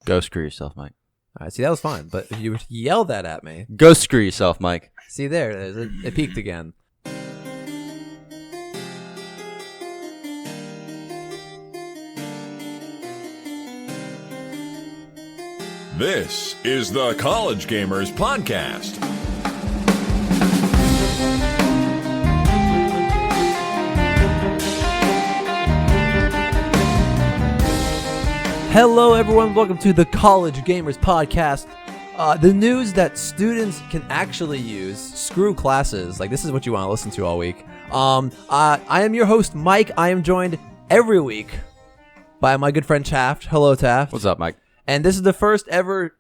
Go screw yourself, Mike. All right, see, that was fine. But if you yell that at me... Go screw yourself, Mike. See, there it is. It peaked again. This is the College Gamers Podcast. Hello, everyone. Welcome to the College Gamers Podcast. The news that students can actually use, screw classes. Like, this is what you want to listen to all week. I am your host, Mike. I am joined every week by my good friend Taft. Hello, Taft. What's up, Mike? And this is the first ever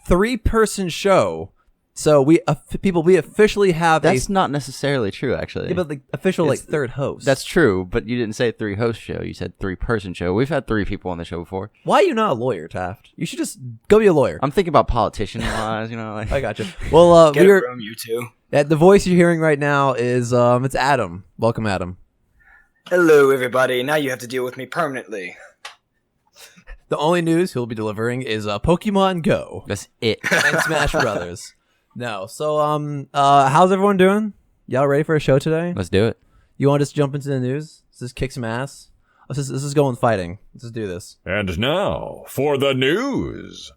three-person show. So we officially have That's not necessarily true, actually. Yeah, but the official third host. That's true, but you didn't say three-host show. You said three-person show. We've had three people on the show before. Why are you not a lawyer, Taft? You should just go be a lawyer. I'm thinking about politician-wise, like. I got you. Well, Get a room, you two. The voice you're hearing right now is it's Adam. Welcome, Adam. Hello, everybody. Now you have to deal with me permanently. The only news he'll be delivering is Pokemon Go. That's it. And Smash Brothers. No. So, how's everyone doing? Y'all ready for a show today? Let's do it. You want to just jump into the news? Let's just kick some ass. This is going fighting. Let's just do this. And now for the news.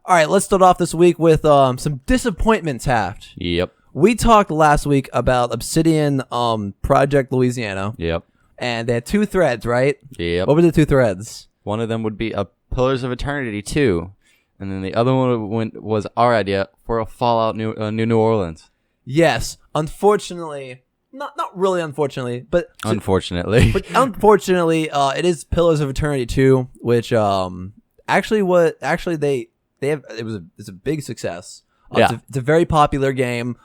All right, let's start off this week with some disappointment, Taft. Yep. We talked last week about Obsidian Project Louisiana. Yep. And they had two threads, right? Yep. What were the two threads? One of them would be a Pillars of Eternity 2. And then the other one was our idea for a Fallout New Orleans. Yes. Unfortunately, not really unfortunately, but... Unfortunately. But unfortunately, it is Pillars of Eternity 2, which it's a big success. Yeah. It's a very popular game.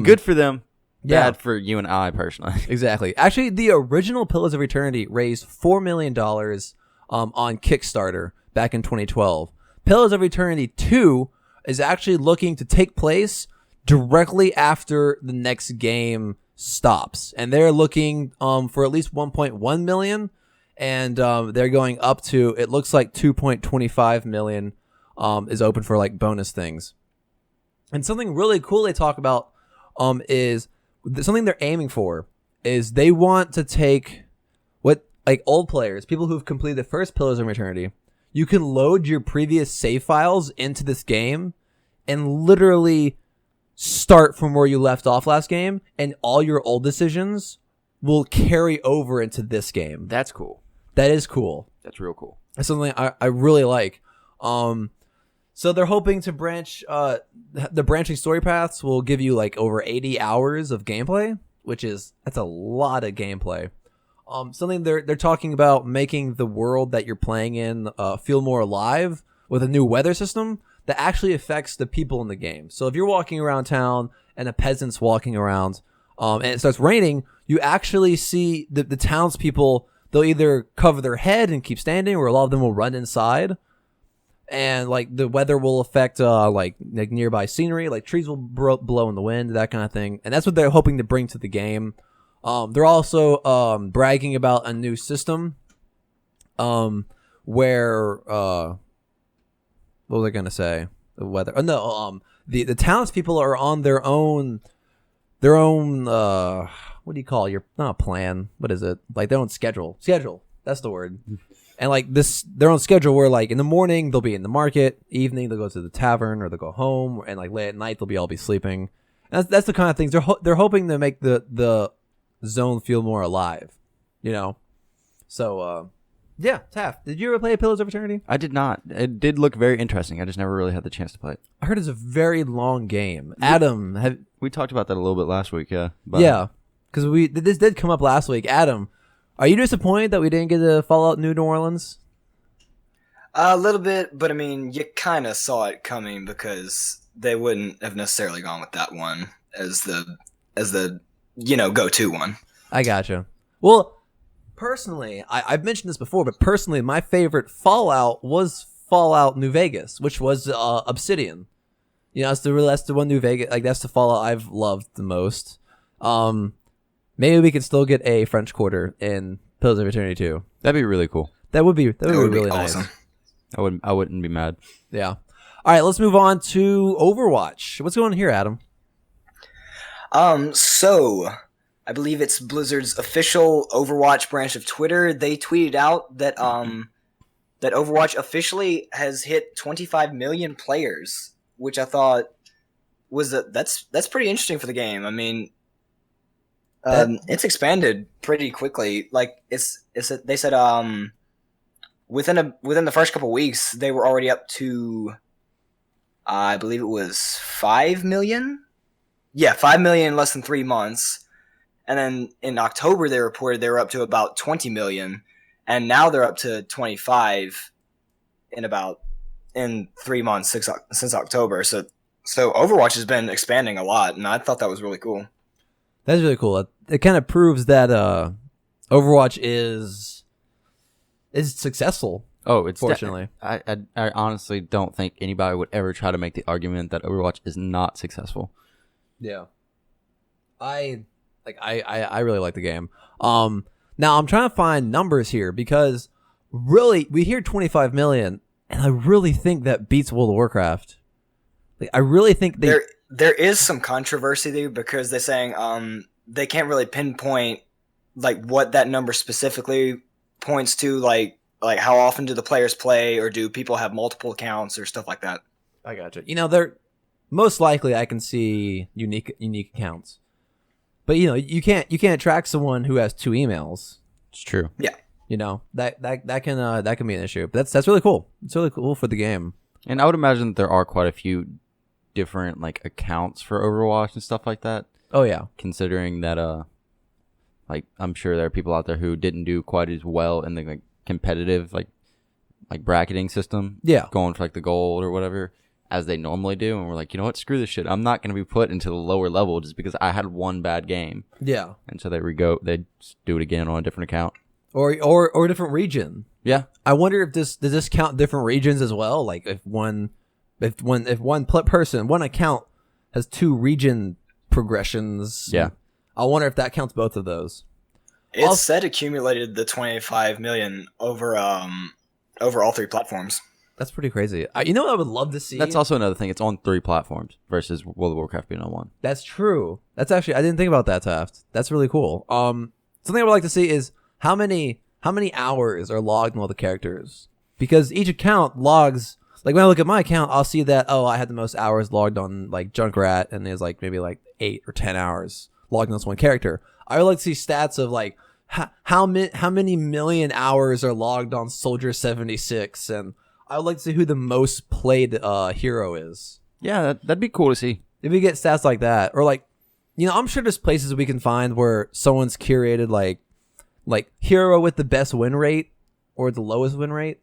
Good for them. Yeah. Bad for you and I, personally. Exactly. Actually, the original Pillars of Eternity raised $4 million on Kickstarter back in 2012. Pillars of Eternity 2 is actually looking to take place directly after the next game stops. And they're looking for at least 1.1 million. And they're going up to, it looks like 2.25 million is open for like bonus things. And something really cool they talk about is something they're aiming for is they want to take what like old players, people who've completed the first Pillars of Eternity. You can load your previous save files into this game and literally start from where you left off last game, and all your old decisions will carry over into this game. That's cool. That is cool. That's real cool. That's something I really like. So they're hoping to branch, the branching story paths will give you like over 80 hours of gameplay, that's a lot of gameplay. Something they're talking about making the world that you're playing in feel more alive with a new weather system that actually affects the people in the game. So if you're walking around town and a peasant's walking around and it starts raining, you actually see the townspeople, they'll either cover their head and keep standing, or a lot of them will run inside. And like the weather will affect like nearby scenery, like trees will blow in the wind, that kind of thing. And that's what they're hoping to bring to the game. They're also bragging about a new system where what was I gonna say? The weather. Oh no, the townspeople are on their own what do you call your not a plan? What is it? Like their own schedule. Schedule. That's the word. And like their own schedule where like in the morning they'll be in the market, evening they'll go to the tavern or they'll go home, and like late at night they'll all be sleeping. And that's the kind of things they're hoping to make the zone feel more alive, you know. So yeah, Taft, did you ever play Pillars of Eternity? I did not. It did look very interesting. I just never really had the chance to play it. I heard it's a very long game. Adam, we talked about that a little bit last week, yeah. But yeah, because this did come up last week. Adam, are you disappointed that we didn't get to Fallout New Orleans? A little bit, but I mean, you kind of saw it coming because they wouldn't have necessarily gone with that one as the go-to one. I gotcha. Well, personally, I've mentioned this before, but personally, my favorite Fallout was Fallout New Vegas, which was Obsidian. You know, that's the one New Vegas. Like that's the Fallout I've loved the most. Maybe we could still get a French Quarter in Pillars of Eternity 2. That'd be really cool. That would be really awesome. nice. I wouldn't be mad. Yeah. All right, let's move on to Overwatch. What's going on here, Adam? So I believe it's Blizzard's official Overwatch branch of Twitter. They tweeted out that that Overwatch officially has hit 25 million players, which I thought was that's pretty interesting for the game. I mean, it's expanded pretty quickly. Like they said within the first couple weeks they were already up to I believe it was 5 million. Yeah, 5 million in less than 3 months. And then in October, they reported they were up to about 20 million. And now they're up to 25 in 3 months since October. So Overwatch has been expanding a lot, and I thought that was really cool. That's really cool. It kind of proves that Overwatch is successful. Oh, it's fortunately. I honestly don't think anybody would ever try to make the argument that Overwatch is not successful. Yeah. I really like the game. Now I'm trying to find numbers here because really we hear 25 million and I really think that beats World of Warcraft. Like, I really think there is some controversy there because they're saying they can't really pinpoint like what that number specifically points to, like how often do the players play, or do people have multiple accounts or stuff like that. I gotcha. They're most likely I can see unique accounts. But you can't track someone who has 2 emails. It's true. Yeah. That can be an issue. But that's really cool. It's really cool for the game. And I would imagine that there are quite a few different like accounts for Overwatch and stuff like that. Oh yeah. Considering that like I'm sure there are people out there who didn't do quite as well in the like competitive like bracketing system. Yeah. Going for like the gold or whatever as they normally do, and we're like, you know what, screw this shit. I'm not going to be put into the lower level just because I had one bad game. Yeah. And so they just do it again on a different account. Or a different region. Yeah. I wonder if does this count different regions as well? Like if one account has 2 region progressions. Yeah. I wonder if that counts both of those. It said accumulated the 25 million over all 3 platforms. That's pretty crazy. You know what I would love to see? That's also another thing. It's on 3 platforms versus World of Warcraft being on 1. That's true. That's actually, I didn't think about that, Taft. That's really cool. Something I would like to see is how many hours are logged in all the characters, because each account logs. Like when I look at my account, I'll see that I had the most hours logged on like Junkrat, and there's like maybe like 8 or 10 hours logged on this one character. I would like to see stats of like how many million hours are logged on Soldier 76, and I would like to see who the most played hero is. Yeah, that'd be cool to see. If we get stats like that, or like, I'm sure there's places we can find where someone's curated like hero with the best win rate or the lowest win rate.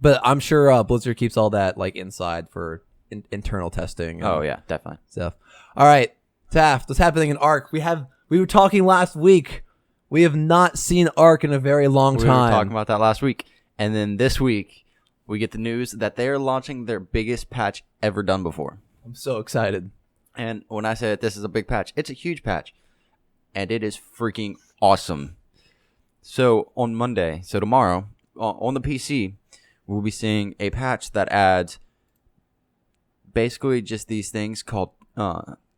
But I'm sure Blizzard keeps all that like inside for internal testing. Oh yeah, definitely. Stuff. All right, Taft, what's happening in Arc? We were talking last week. We have not seen Arc in a very long time. We were talking about that last week. And then this week, we get the news that they are launching their biggest patch ever done before. I'm so excited. And when I say that this is a big patch, it's a huge patch. And it is freaking awesome. So on Monday, so tomorrow, on the PC, we'll be seeing a patch that adds basically just these things called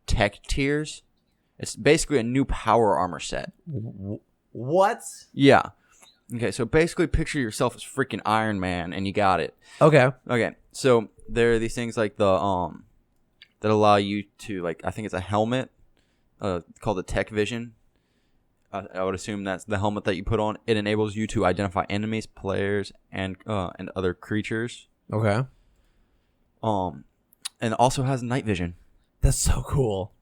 tech tiers. It's basically a new power armor set. What? Yeah. Okay, so basically picture yourself as freaking Ironman, and you got it. Okay. Okay, so there are these things like the that allow you to, like, I think it's a helmet called the Tech Vision. I would assume that's the helmet that you put on. It enables you to identify enemies, players, and other creatures. Okay. And it also has night vision. That's so cool.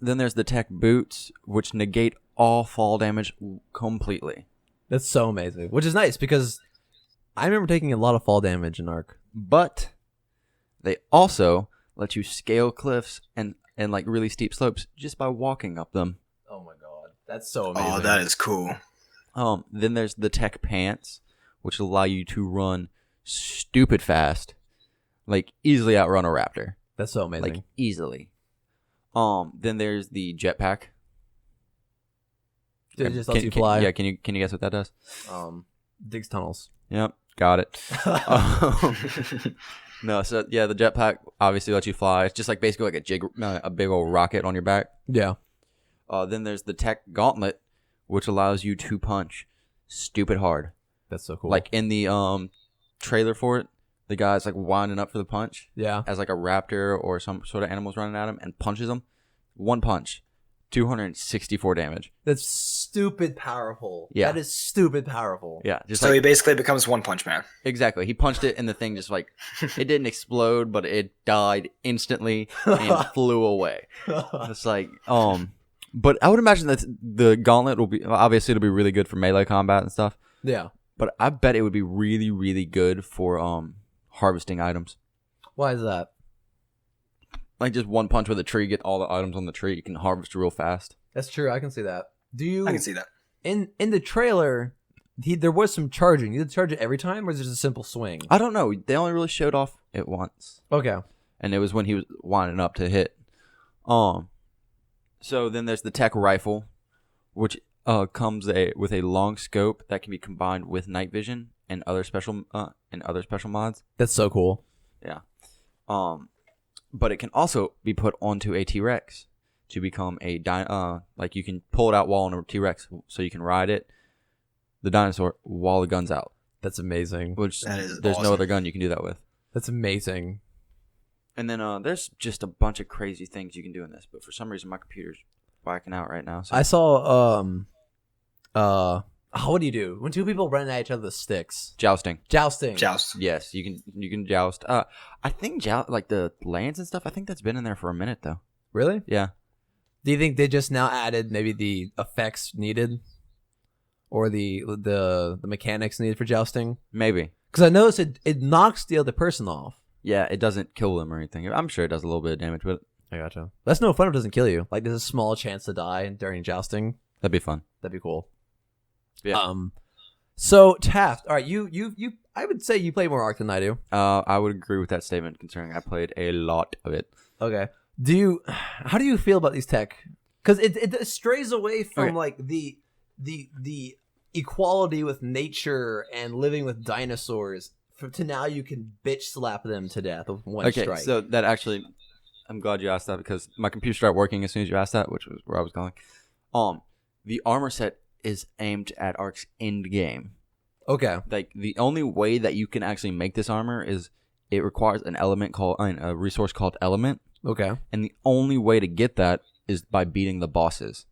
Then there's the Tech Boots, which negate all fall damage completely. That's so amazing. Which is nice because I remember taking a lot of fall damage in Arc. But they also let you scale cliffs and like really steep slopes just by walking up them. Oh my god. That's so amazing. Oh, that is cool. Then there's the Tech Pants, which allow you to run stupid fast. Like easily outrun a raptor. That's so amazing. Like easily. Then there's the jetpack. It just lets you fly. Yeah, can you guess what that does? Digs tunnels. Yep. got it. No, so yeah, the jetpack obviously lets you fly. It's just like basically like a big old rocket on your back. Yeah. Then there's the tech gauntlet, which allows you to punch stupid hard. That's so cool. Like in the trailer for it, the guy's like winding up for the punch. Yeah. As like a raptor or some sort of animal's running at him and punches him. One punch, 264 damage. That's stupid powerful. Yeah. That is stupid powerful. Yeah, just So like he basically becomes One Punch Man. exactly. He punched it and the thing just like it didn't explode, but it died instantly and flew away. It's like but I would imagine that the gauntlet will be obviously it'll be really good for melee combat and stuff. Yeah. But I bet it would be really, really good for harvesting items. Why is that? Like just one punch with a tree, get all the items on the tree. You can harvest real fast. That's true. I can see that. I can see that. In the trailer, there was some charging. You had to charge it every time, or is it just a simple swing? I don't know. They only really showed off it once, Okay. and it was when he was winding up to hit. So then there's the tech rifle, which comes with a long scope that can be combined with night vision and other special mods. That's so cool. Yeah. But it can also be put onto a T-Rex to become a like you can pull it out while on a T-Rex, so you can ride it, the dinosaur, while the gun's out. That's amazing. Which That there's is no awesome. other gun you can do that with. That's amazing. And then there's just a bunch of crazy things you can do in this, but for some reason my computer's whacking out right now. So. I saw what do you do when two people run at each other with sticks? Jousting. Jousting. Joust. Yes, you can joust. I think like the lands and stuff. I think that's been in there for a minute though. Really? Yeah. Do you think they just now added maybe the effects needed, or the mechanics needed for jousting? Maybe. Because I noticed it knocks the other person off. Yeah, it doesn't kill them or anything. I'm sure it does a little bit of damage, but I gotcha. That's no fun if it doesn't kill you. Like there's a small chance to die during jousting. that'd be fun. That'd be cool. Yeah. So Taft, all right, you I would say you play more Ark than I do. I would agree with that statement considering I played a lot of it. Okay. How do you feel about these tech? Because it strays away from like the equality with nature and living with dinosaurs to now you can bitch slap them to death with one strike. Okay, so that actually, I'm glad you asked that because my computer started working as soon as you asked that, which was where I was going. The armor set is aimed at Ark's end game. Okay. Like the only way that you can actually make this armor is it requires an element called a resource called element. Okay. And the only way to get that is by beating the bosses.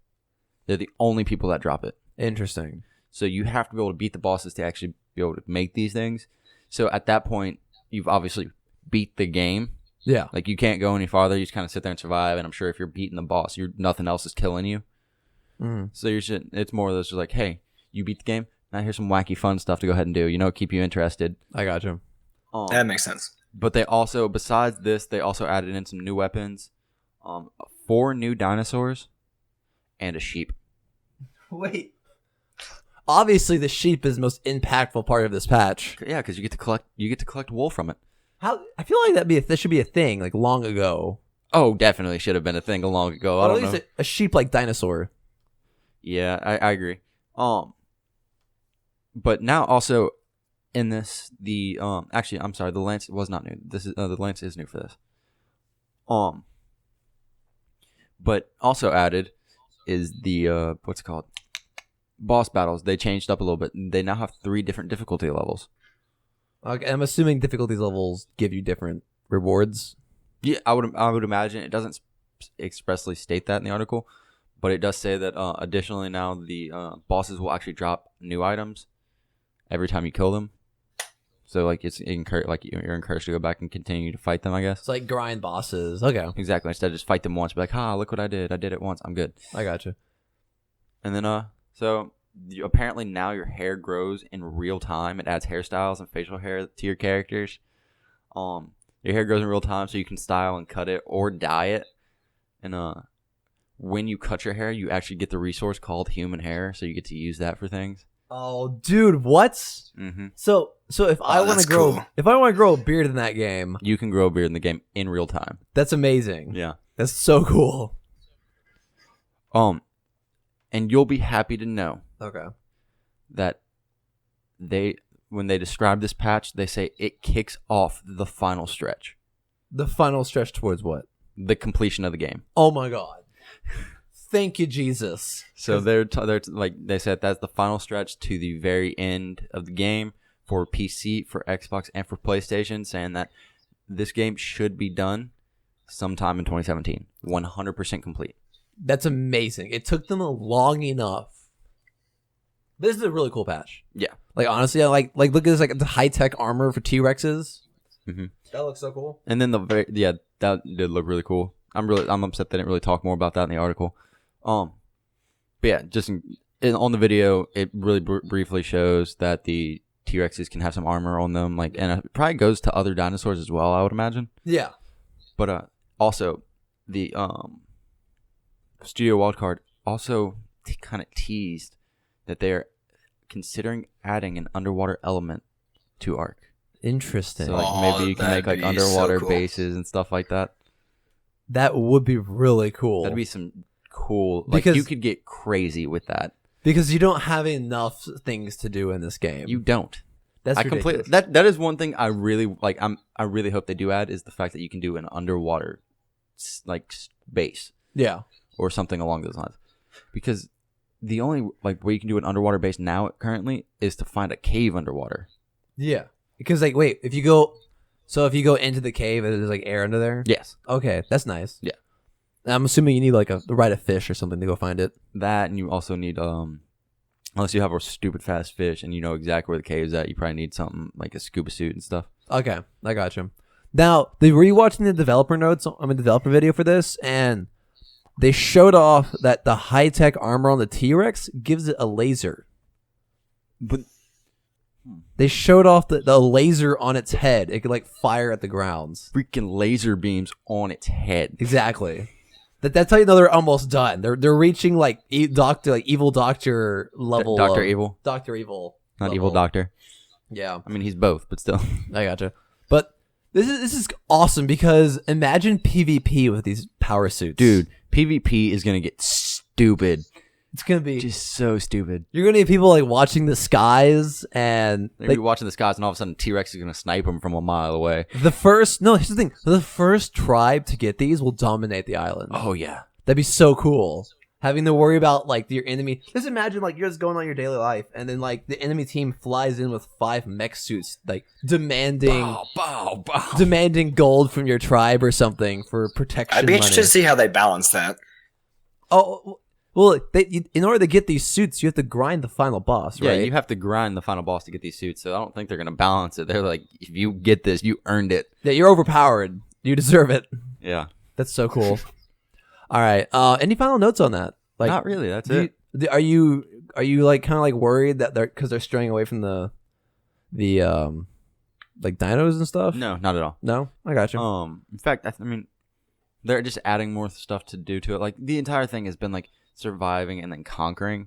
They're the only people that drop it. Interesting. So you have to be able to beat the bosses to actually be able to make these things. So at that point, you've obviously beat the game. Yeah. Like you can't go any farther. You just kind of sit there and survive. And I'm sure if you're beating the boss, nothing else is killing you. Mm-hmm. So it's more of those just like, hey, you beat the game. Now here's some wacky fun stuff to go ahead and do. Keep you interested. I got you. That makes sense. But they also, besides this, they also added in some new weapons, 4 new dinosaurs, and a sheep. Wait. Obviously, the sheep is the most impactful part of this patch. Yeah, because you get to collect wool from it. How I feel like that should be a thing like long ago. Oh, definitely should have been a thing a long ago. I Or don't at know. least a sheep-like dinosaur. Yeah, I agree. But now also in this, actually, I'm sorry, the lance was not new. This is the lance is new for this. But also added is the what's it called? Boss battles. They changed up a little bit. They now have 3 different difficulty levels. Okay, I'm assuming difficulty levels give you different rewards. Yeah, I would imagine it doesn't expressly state that in the article, but it does say that additionally now the bosses will actually drop new items every time you kill them. So like you're encouraged to go back and continue to fight them, I guess. It's like grind bosses. Okay, Exactly. Instead of just fight them once, be like, look what I did. I did it once. I'm good. I got you. And then so apparently now your hair grows in real time. It adds hairstyles and facial hair to your characters. Your hair grows in real time, so you can style and cut it or dye it. And when you cut your hair, you actually get the resource called human hair, so you get to use that for things. Oh, dude, what? Mm-hmm. So if I want that's to grow, cool. if I want to grow a beard in that game, You can grow a beard in the game in real time. that's amazing. Yeah. That's so cool. And you'll be happy to know Okay. that when they describe this patch, they say it kicks off the final stretch, The final stretch towards what? the completion of the game. Oh my god. Thank you, Jesus. So they said that's the final stretch to the very end of the game for PC, for Xbox, and for PlayStation, saying that this game should be done sometime in 2017, 100% complete. That's amazing. It took them long enough. This is a really cool patch. Yeah. Like honestly, I like look at this, like the high tech armor for T-Rexes. Mm-hmm. That looks so cool. And then that did look really cool. I'm upset they didn't really talk more about that in the article. But yeah, just on the video, it really briefly shows that the T-Rexes can have some armor on them, like, and it probably goes to other dinosaurs as well, I would imagine. Yeah. But also the Studio Wildcard also kind of teased that they're considering adding an underwater element to Ark. Interesting. So like maybe you can make like underwater bases and stuff like that. That would be really cool. That'd be some cool. Like you could get crazy with that because you don't have enough things to do in this game. You don't. That's ridiculous. That is one thing I really like. I really hope they do add is the fact that you can do an underwater like base. Yeah. Or something along those lines, because the only like where you can do an underwater base now currently is to find a cave underwater. Yeah. Because like wait, if you go into the cave, there's like air under there. Yes. Okay, that's nice. Yeah. I'm assuming you need like the right of fish or something to go find it. That, and you also need unless you have a stupid fast fish and you know exactly where the cave is at, you probably need something like a scuba suit and stuff. Okay, I got you. Now, they were watching the developer notes, developer video for this, and they showed off that the high tech armor on the T-Rex gives it a laser. But they showed off the laser on its head. It could like fire at the grounds. Freaking laser beams on its head. Exactly. That's how you know they're almost done. They're reaching like evil doctor level. Doctor Evil. Doctor Evil. Not level. Evil Doctor. Yeah. I mean he's both, but still. I gotcha. But this is awesome because imagine PvP with these power suits. Dude, PvP is gonna get stupid. It's gonna be just so stupid. You're gonna have people like watching the skies, and they're gonna be watching the skies, and all of a sudden T-Rex is gonna snipe them from a mile away. Here's the thing: the first tribe to get these will dominate the island. Oh yeah, that'd be so cool. Having to worry about like your enemy. Just imagine like you're just going on your daily life, and then like the enemy team flies in with 5 mech suits, like demanding gold from your tribe or something for protection. I'd be interested to see how they balance that. Oh. Well, in order to get these suits, you have to grind the final boss, right? Yeah, you have to grind the final boss to get these suits, so I don't think they're going to balance it. They're like, if you get this, you earned it. Yeah, you're overpowered. You deserve it. Yeah. That's so cool. All right. Any final notes on that? Like, not really. That's it. Are you like kind of like worried that they're straying away from the like dinos and stuff? No, not at all. No? I got you. In fact, I mean, they're just adding more stuff to do to it. Like, the entire thing has been like surviving and then conquering,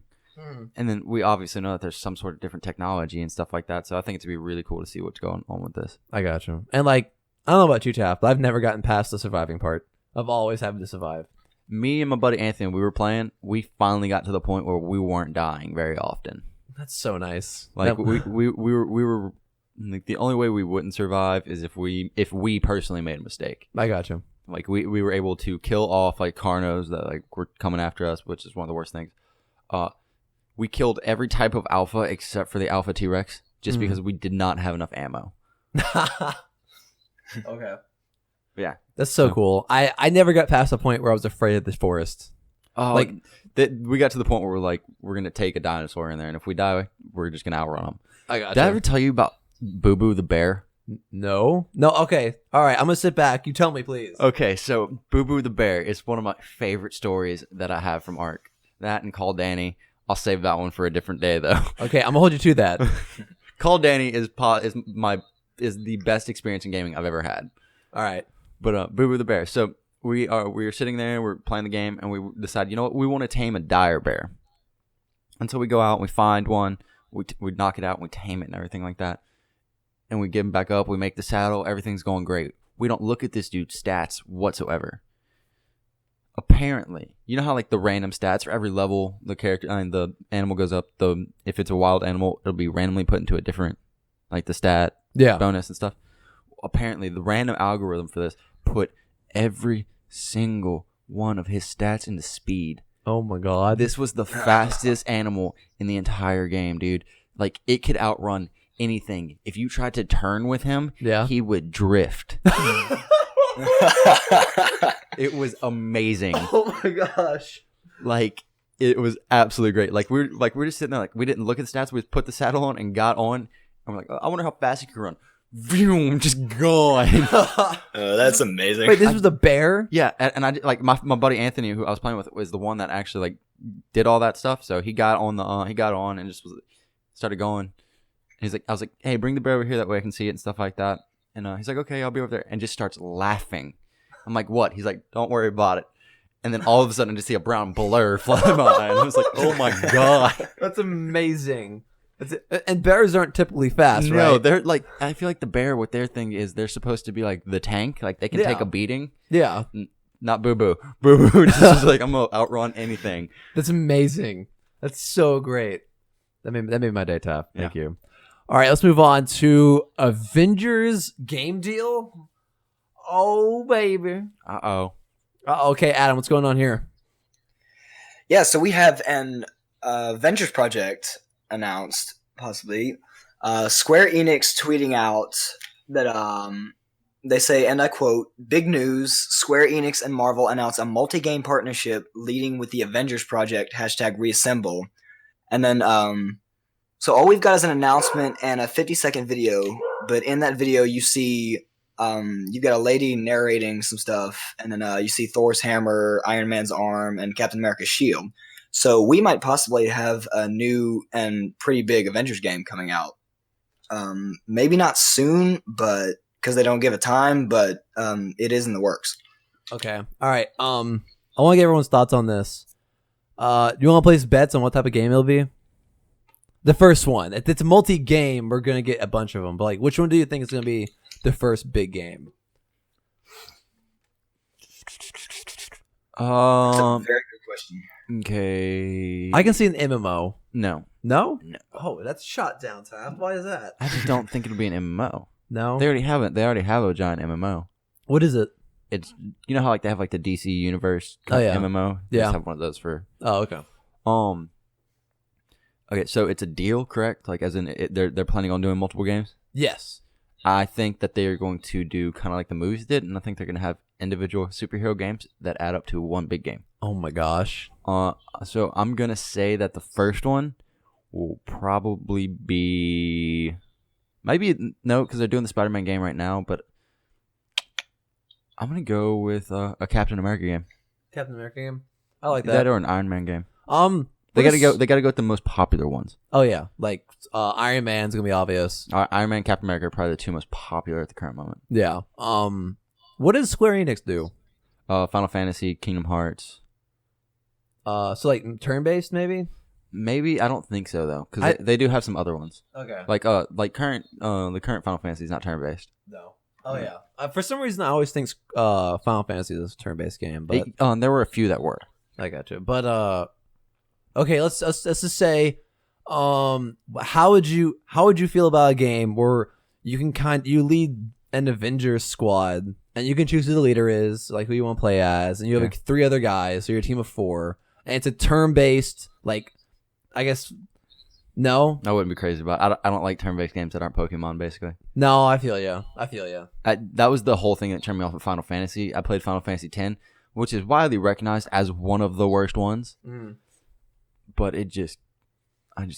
and then we obviously know that there's some sort of different technology and stuff like that, so I think it's gonna be really cool to see what's going on with this. I got you. And like, I don't know about you, Taff, but I've never gotten past the surviving part. I've always having to survive. Me and my buddy Anthony, we were playing, we finally got to the point where we weren't dying very often. That's so nice. Like, we were like, the only way we wouldn't survive is if we personally made a mistake. I got you. Like, we were able to kill off, like, Carnos that, like, were coming after us, which is one of the worst things. We killed every type of alpha except for the alpha T-Rex, just because we did not have enough ammo. Okay. Yeah. That's so cool. I never got past the point where I was afraid of this forest. Oh, like, we got to the point where we're like, we're going to take a dinosaur in there, and if we die, we're just going to outrun them. I got Did I ever tell you about Boo Boo the bear? No. Okay. All right. I'm gonna sit back. You tell me, please. Okay. So Boo Boo the bear is one of my favorite stories that I have from Ark. That and Call Danny. I'll save that one for a different day, though. Okay. I'm gonna hold you to that. Call Danny is the best experience in gaming I've ever had. All right. But Boo Boo the bear. So we are sitting there. We're playing the game, and we decide, you know what? We want to tame a dire bear. And so we go out. And we find one. We knock it out. And we tame it and everything like that. And we get him back up, we make the saddle, everything's going great. We don't look at this dude's stats whatsoever. Apparently, you know how like the random stats for every level the animal goes up, if it's a wild animal, it'll be randomly put into a different like the stat Yeah. bonus and stuff. Apparently, the random algorithm for this put every single one of his stats into speed. Oh my god. This was the fastest animal in the entire game, dude. Like, it could outrun anything. If you tried to turn with him, he would drift. It was amazing. Oh my gosh. Like, it was absolutely great. Like, we're just sitting there, like, we didn't look at the stats. We just put the saddle on and got on. I'm like, oh, I wonder how fast he can run. Vroom, just gone. That's amazing. Wait, this was a bear? Yeah, and I like my buddy Anthony, who I was playing with, was the one that actually like did all that stuff. So he got on and just started going. He's like, I was like, hey, bring the bear over here, that way I can see it and stuff like that. And he's like, okay, I'll be over there, and just starts laughing. I'm like, what? He's like, don't worry about it. And then all of a sudden, I just see a brown blur fly by, and I was like, oh my god, that's amazing. And bears aren't typically fast, right? No, they're like, I feel like the bear, what their thing is, they're supposed to be like the tank, like they can take a beating. Yeah. Not Boo Boo just like, I'm gonna outrun anything. That's amazing. That's so great. That made my day, Taff. Thank you. All right, let's move on to Avengers game deal. Oh baby. Okay, Adam, what's going on here? Yeah, so we have an Avengers project announced, possibly. Square Enix tweeting out that they say, and I quote, "Big news, Square Enix and Marvel announce a multi-game partnership leading with the Avengers project, #reassemble." And then, so all we've got is an announcement and a 50-second video, but in that video you see, you've got a lady narrating some stuff, and then you see Thor's hammer, Iron Man's arm, and Captain America's shield. So we might possibly have a new and pretty big Avengers game coming out. Maybe not soon, but because they don't give a time, but it is in the works. Okay. All right. I want to get everyone's thoughts on this. You want to place bets on what type of game it'll be? The first one. If it's a multi-game, we're going to get a bunch of them. But like, which one do you think is going to be the first big game? That's a very good question. Okay. I can see an MMO. No. No? No. Oh, that's shot down, Tab. Why is that? I just don't think it'll be an MMO. No. They already have it. They already have a giant MMO. What is it? It's, you know how like they have like the DC Universe MMO. They just have one of those for. Oh, okay. Okay, so it's a deal, correct? Like, as in, they're planning on doing multiple games. Yes. I think that they are going to do kind of like the movies did, and I think they're going to have individual superhero games that add up to one big game. Oh my gosh. So I'm gonna say that the first one will probably be, maybe no, because they're doing the Spider-Man game right now, but I'm gonna go with a Captain America game. Captain America game. I like that or an Iron Man game. They gotta go with the most popular ones. Oh yeah, like Iron Man's gonna be obvious. Iron Man, Captain America are probably the two most popular at the current moment. Yeah. What does Square Enix do? Final Fantasy, Kingdom Hearts. So like turn-based maybe? Maybe, I don't think so though, because they do have some other ones. Okay. Like the current Final Fantasy is not turn-based. No. Oh yeah. For some reason, I always think Final Fantasy is a turn-based game, but there were a few that were. I got you. But okay, let's just say, how would you feel about a game where you can you lead an Avengers squad and you can choose who the leader is, like who you want to play as, and you have like 3 other guys, so you're a team of 4, and it's a turn-based, like, I guess. No, I wouldn't be crazy about it. I don't like turn-based games that aren't Pokemon, basically. No, I feel you. That was the whole thing that turned me off of Final Fantasy. I played Final Fantasy X, which is widely recognized as one of the worst ones. Mm. But I just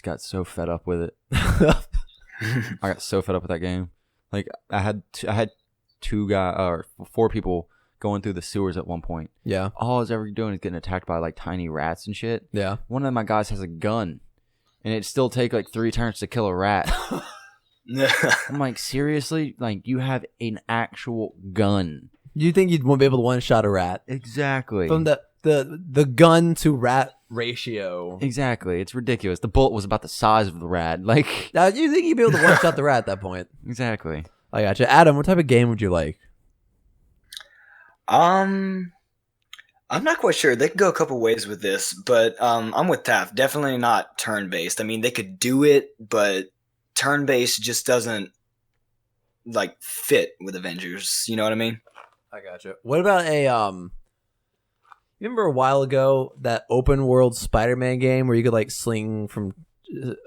got so fed up with it. I got so fed up with that game. Like, I had 4 people going through the sewers at one point. Yeah. All I was ever doing is getting attacked by like tiny rats and shit. Yeah. One of my guys has a gun, and it'd still take like 3 turns to kill a rat. I'm like, seriously? Like, you have an actual gun. You think you'd be able to one-shot a rat? Exactly. From the gun to rat ratio. Exactly. It's ridiculous. The bullet was about the size of the rat. Like, now, you think you'd be able to one-shot the rat at that point? Exactly. I gotcha. Adam, what type of game would you like? I'm not quite sure. They could go a couple ways with this, but I'm with Taft. Definitely not turn-based. I mean, they could do it, but turn-based just doesn't like fit with Avengers. You know what I mean? I gotcha. What about a You remember a while ago that open world Spider-Man game where you could like sling from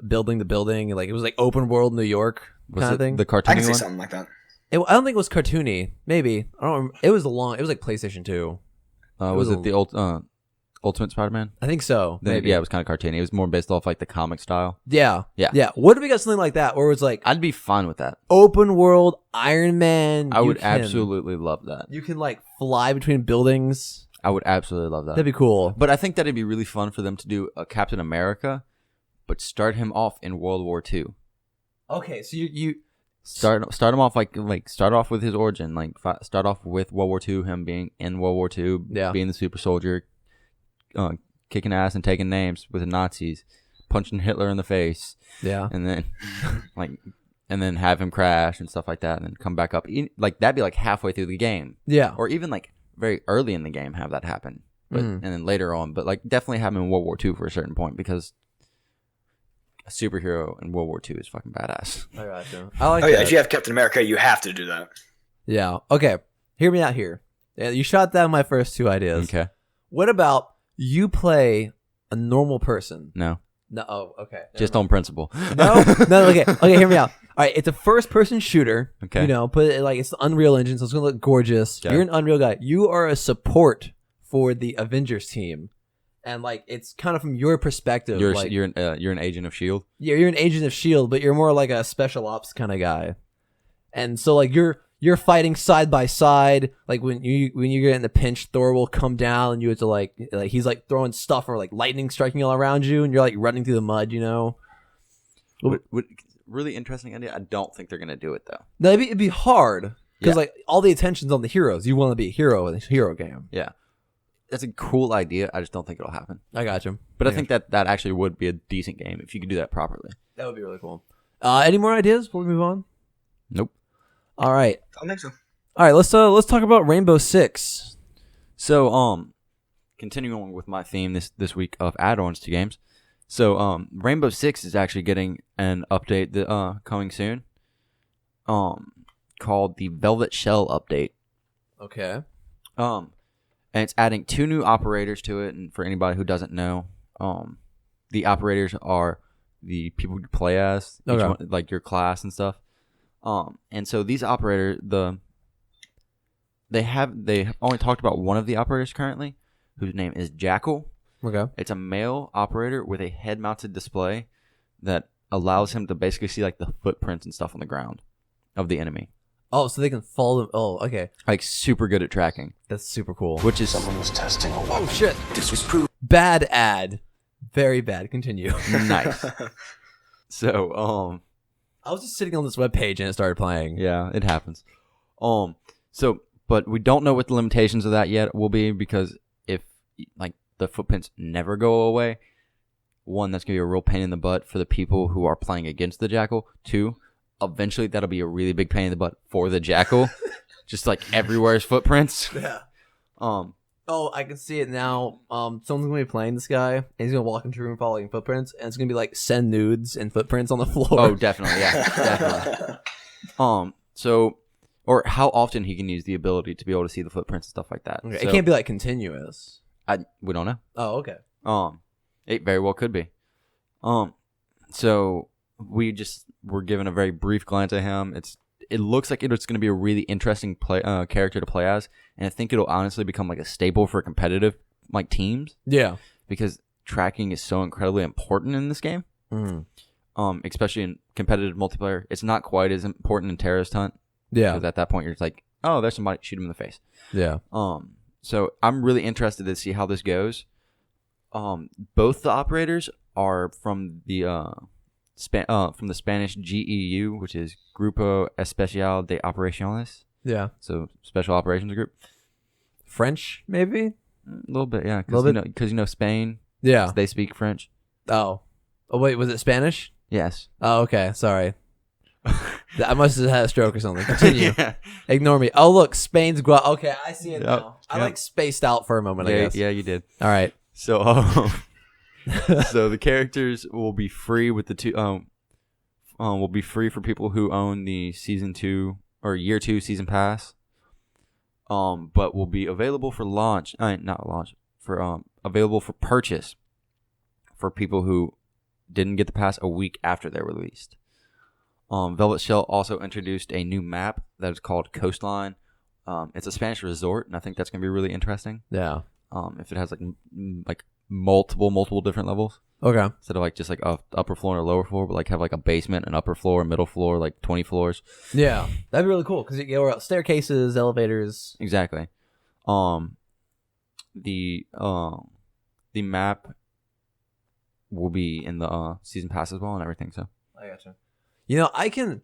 building to building, like it was like open world New York kind of thing? The I cartoony can see one? something like that. I don't think it was cartoony. Maybe I don't. Remember. It was like PlayStation 2. Was it the Ultimate Spider-Man? I think so. Maybe. Yeah, it was kind of cartoony. It was more based off like the comic style. Yeah. Yeah. What if we got something like that where it was like I'd be fine with that. open world Iron Man? I would absolutely love that. You can like fly between buildings. I would absolutely love that. That'd be cool. But I think that'd be really fun for them to do a Captain America, but start him off in World War II. Okay, so you start him off like start off with his origin, like start off with World War II, him being in World War II, being the super soldier, kicking ass and taking names with the Nazis, punching Hitler in the face, and then and then have him crash and stuff like that, and then come back up. Like that'd be like halfway through the game, or even like very early in the game have that happen, but and then later on, but like definitely have him in World War II for a certain point because a superhero in World War II is fucking badass. I gotcha. I like. Oh yeah, that. if you have Captain America, you have to do that. Yeah. Okay. Hear me out here. Yeah, you shot down my first two ideas. Okay. What about you play a normal person? No. No. Oh, okay. Just on principle. No. No. Okay. Okay. Hear me out. All right. It's a first-person shooter. Okay. You know, but it's the Unreal Engine, so it's gonna look gorgeous. Okay. You're an Unreal guy. You are a support for the Avengers team, and like it's kind of from your perspective. You're like, you're an agent of Shield. Yeah, you're an agent of Shield, but you're more like a special ops kind of guy. And so like you're fighting side by side. Like when you get in the pinch, Thor will come down and you have to like he's like throwing stuff or like lightning striking all around you, and you're like running through the mud. You know. Really interesting idea. I don't think they're gonna do it though. No, it'd be hard because Yeah. like all the attention's on the heroes. You want to be a hero in a hero game. Yeah, that's a cool idea. I just don't think it'll happen. I got you. But I think that actually would be a decent game if you could do that properly. That would be really cool. Any more ideas before we move on? Nope. All right. I don't think so. All right. Let's talk about Rainbow Six. So continuing on with my theme this week of add-ons to games. So Rainbow Six is actually getting an update coming soon. Called the Velvet Shell update. Okay. And it's adding 2 new operators to it. And for anybody who doesn't know, the operators are the people you play as, Okay. one, like your class and stuff. And so these operators, they only talked about one of the operators currently, whose name is Jackal. Okay. It's a male operator with a head-mounted display that allows him to basically see like the footprints and stuff on the ground of the enemy. Oh, so they can follow them. Oh, okay. Like super good at tracking, That's super cool. which is Oh shit! Bad ad. Very bad. Continue. nice. So I was just sitting on this webpage and it started playing. yeah, it happens. But we don't know what the limitations of that yet will be because if like the footprints never go away, one, that's gonna be a real pain in the butt for the people who are playing against the Jackal. 2, eventually that'll be a really big pain in the butt for the Jackal. Just like everywhere's footprints. Yeah. Oh, I can see it now. Someone's gonna be playing this guy, and he's gonna walk into a room following footprints, and it's gonna be like send nudes and footprints on the floor. Oh, definitely, yeah, definitely. So, or how often he can use the ability to be able to see the footprints and stuff like that. Okay. So, It can't be like continuous. we don't know. Oh, okay. It very well could be. So we're given a very brief glance at him. It looks like it's going to be a really interesting character to play as, and I think it'll honestly become like a staple for competitive like teams Yeah. because tracking is so incredibly important in this game. Especially in competitive multiplayer. It's not quite as important in Terrorist Hunt. Yeah. Because at that point you're just like, oh, there's somebody, shoot him in the face. Yeah. So I'm really interested to see how this goes. Both the operators are from the Spanish GEU, which is Grupo Especial de Operaciones. Yeah. So Special Operations Group. French, maybe. A little bit, yeah. Little Because you know Spain. Yeah. They speak French. Oh. Oh wait, was it Spanish? Yes. Oh, okay. Sorry. I must have had a stroke or something. Continue. Yeah. Ignore me. Oh, look, Spain's Okay, I see it Yep, now. I yep. like spaced out for a moment, I Yeah, guess. yeah, you did. All right. So, so the characters will be free with the two will be free for people who own the season 2 or year 2 season pass. But will be available for launch. Not launch. Available for purchase for people who didn't get the pass a week after they're released. Velvet Shell also introduced a new map that is called Coastline. It's a Spanish resort, and I think that's gonna be really interesting. Yeah. If it has like multiple different levels. Okay. Instead of like just like a upper floor and a lower floor, but like have like a basement, an upper floor, middle floor, like 20 floors. Yeah, that'd be really cool because you go staircases, elevators. Exactly. The map will be in the season pass as well and everything. So I gotcha. I can.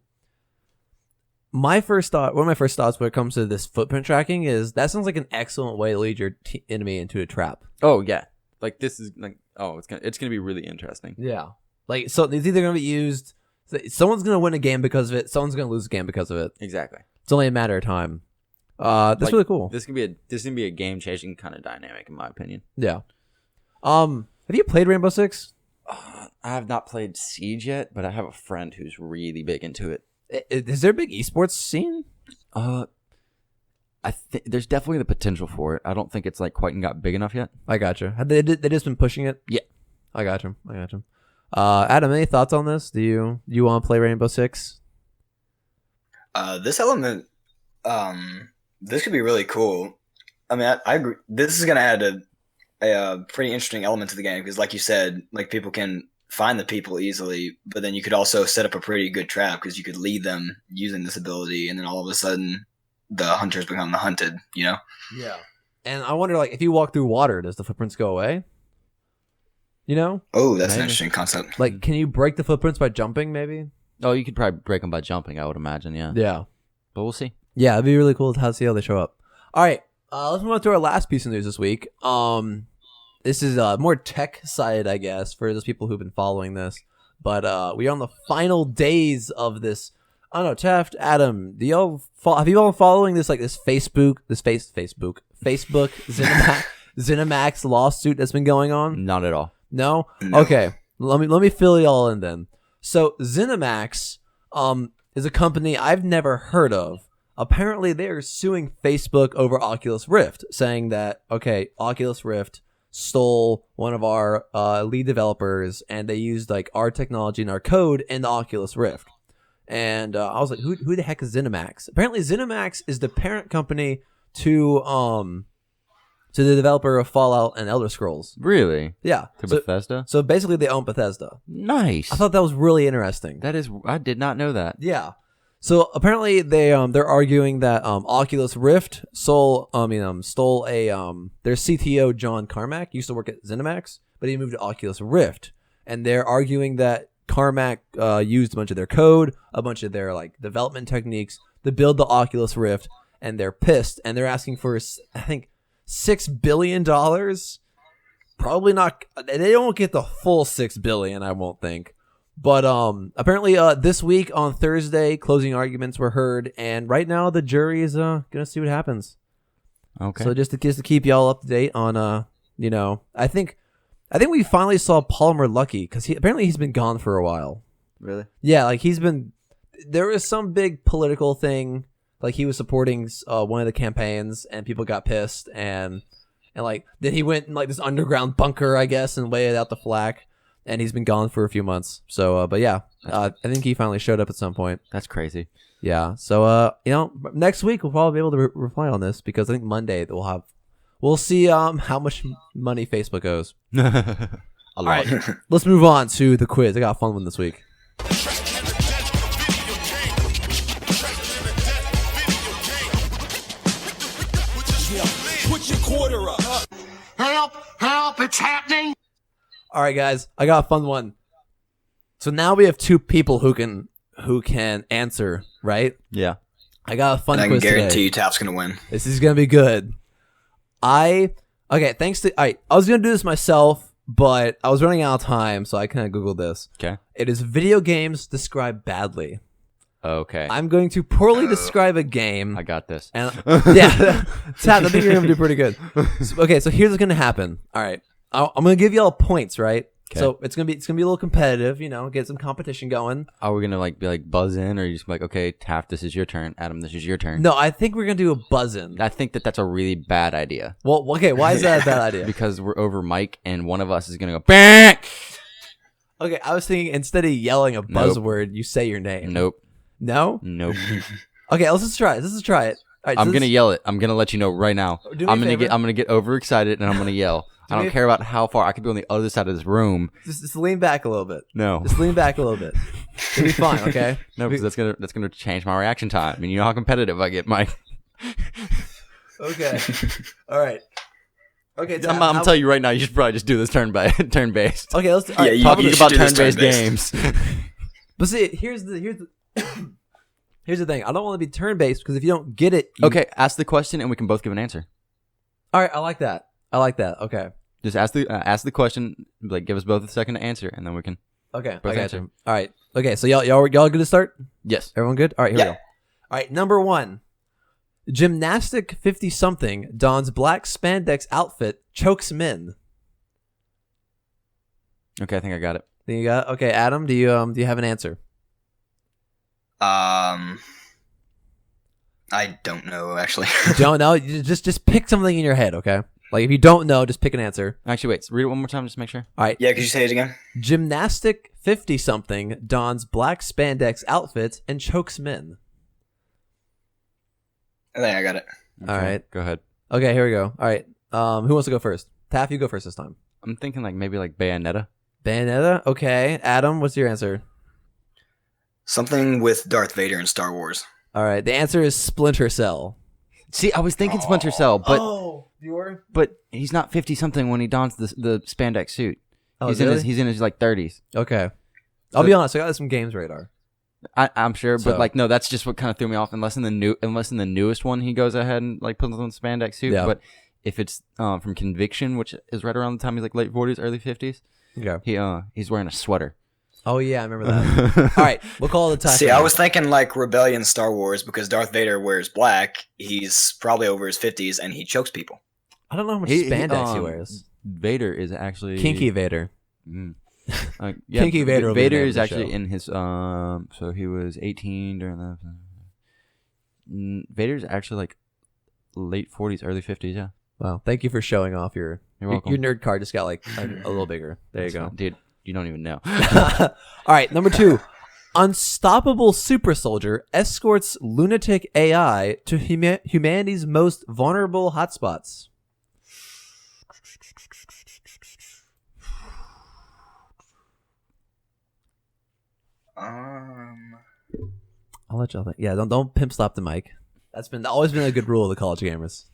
One of my first thoughts when it comes to this footprint tracking is that sounds like an excellent way to lead your enemy into a trap. Oh yeah, like this is like it's gonna be really interesting. Yeah, like so it's either gonna be used. Someone's gonna win a game because of it. Someone's gonna lose a game because of it. Exactly. It's only a matter of time. That's really cool. This can be a game changing kind of dynamic in my opinion. Yeah. Have you played Rainbow Six? I have not played Siege yet, but I have a friend who's really big into it. Is there a big esports scene? I think there's definitely the potential for it. I don't think it's like quite got big enough yet. I gotcha. Have they just been pushing it? Yeah. I gotcha. Adam, any thoughts on this? Do you want to play Rainbow Six? This element, this could be really cool. I mean, I agree. This is gonna add a pretty interesting element to the game because, like you said, like people can find the people easily, but then you could also set up a pretty good trap because you could lead them using this ability, and then all of a sudden, the hunters become the hunted. Yeah. And I wonder, like, if you walk through water, does the footprints go away? Oh, that's an interesting concept. Like, can you break the footprints by jumping? Maybe. Oh, you could probably break them by jumping. I would imagine. Yeah. Yeah. But we'll see. Yeah, it'd be really cool to see how they show up. All right, let's move on to our last piece of news this week. This is more tech side, I guess, for those people who've been following this. But we are on the final days of this. I don't know, Taft, Adam, have you all been following this Facebook ZeniMax lawsuit that's been going on? Not at all. No? Okay. Let me fill y'all in then. So ZeniMax is a company I've never heard of. Apparently they are suing Facebook over Oculus Rift, saying that, okay, Oculus Rift stole one of our lead developers and they used like our technology and our code in the Oculus Rift. And I was like, who the heck is ZeniMax? Apparently ZeniMax is the parent company to the developer of Fallout and Elder Scrolls. Really? Yeah. To Bethesda? So basically they own Bethesda. Nice. I thought that was really interesting. I did not know that. Yeah. So apparently they're arguing that Oculus Rift stole their CTO John Carmack used to work at ZeniMax, but he moved to Oculus Rift, and they're arguing that Carmack used a bunch of their code, a bunch of their like development techniques to build the Oculus Rift, and they're pissed and they're asking for I think $6 billion. Probably not. They don't get the full $6 billion, I won't think. But apparently this week on Thursday, closing arguments were heard, and right now the jury is gonna see what happens. Okay. So just to keep y'all up to date on I think we finally saw Palmer Luckey because he's been gone for a while. Really? Yeah, like there was some big political thing, like he was supporting one of the campaigns, and people got pissed, and like then he went in like this underground bunker, I guess, and waited out the flak. And he's been gone for a few months. So, but yeah, I think he finally showed up at some point. That's crazy. Yeah. So, next week we'll probably be able to reply on this because I think Monday we'll see how much money Facebook owes. A lot. All right, let's move on to the quiz. I got a fun one this week. Put your quarter up. Help, it's happening. All right, guys, I got a fun one. So now we have two people who can answer, right? Yeah. I got a fun and quiz I can guarantee today. you Tap's gonna win. This is gonna be good. I was gonna do this myself, but I was running out of time, so I kind of Googled this. Okay. It is video games described badly. Okay. I'm going to poorly describe a game. I got this. And yeah, Tad, I think you're gonna do pretty good. So here's what's gonna happen. All right. I'm going to give y'all points, right? So it's gonna be a little competitive, get some competition going. Are we gonna be buzz in, or are you just be like, okay, Taft, this is your turn. Adam, this is your turn. No, I think we're gonna do a buzz in. I think that's a really bad idea. Well, okay, why is that a bad idea? Because we're over mic, and one of us is gonna go bang. Okay, I was thinking instead of yelling a buzzword, you say your name. Nope. No? Nope. Okay, let's just try it. All right, I'm gonna yell it. I'm gonna let you know right now. Do me a favor. I'm gonna get overexcited, and I'm gonna yell. I don't care about how far. I could be on the other side of this room. Just lean back a little bit. No. Just lean back a little bit. It'll be fine, okay? No, because that's gonna change my reaction time. I mean, you know how competitive I get, Mike. Okay. All right. Okay, I'm gonna tell you right now. You should probably just do this turn based. Okay, let's. Yeah, you Talking should about do this turn-based turn-based. games. But see, here's the here's the thing. I don't want to be turn-based because if you don't get it, Okay, ask the question, and we can both give an answer. All right, I like that. Okay. Just ask the question. Give us both a second to answer, and then we can. Okay. Both I got answer. you. All right. Okay. So y'all good to start? Yes. Everyone good? All right. Here we Yeah. go. All right. Number 1. Gymnastic 50-something dons black spandex outfit, chokes men. Okay, I think I got it. Then you got okay. Adam, do you have an answer? I don't know actually. Don't know. You just pick something in your head. Okay. Like if you don't know, just pick an answer. Actually, wait. Read it one more time, just to make sure. All right. Yeah, could you say it again? Gymnastic 50-something dons black spandex outfit and chokes men. I think I got it. All right. Go ahead. Okay. Here we go. All right. Who wants to go first? Taff, you go first this time. I'm thinking maybe Bayonetta. Bayonetta. Okay. Adam, what's your answer? Something with Darth Vader in Star Wars. All right. The answer is Splinter Cell. See, I was thinking Splinter Cell, but you were? but he's not 50-something when he dons the spandex suit. Oh, he's really? in his 30s. Okay. I'll be honest. I got this from Games Radar. I'm sure, So- but no, that's just what kind of threw me off. Unless in the newest one, he goes ahead and puts on the spandex suit. Yeah. But if it's from Conviction, which is right around the time he's late 40s, early 50s, Okay. he's wearing a sweater. Oh yeah, I remember that. All right. We'll call it a tie. See, I was thinking Rebellion Star Wars because Darth Vader wears black. He's probably over his 50s and he chokes people. I don't know how much spandex he wears. Vader is actually Kinky Vader. Mm. Kinky Vader will be the Vader name is of the actually show. in his so he was 18 during that. Vader's actually late 40s, early 50s. Yeah. Wow. Thank you for showing off your welcome. your nerd card. Just got a little bigger. There you That's go. fine. Dude. You don't even know. All right, number 2. Unstoppable super soldier escorts lunatic AI to humanity's most vulnerable hotspots. Um, I'll let y'all think. Yeah, don't pimp slap the mic. That's always been a good rule of the college gamers.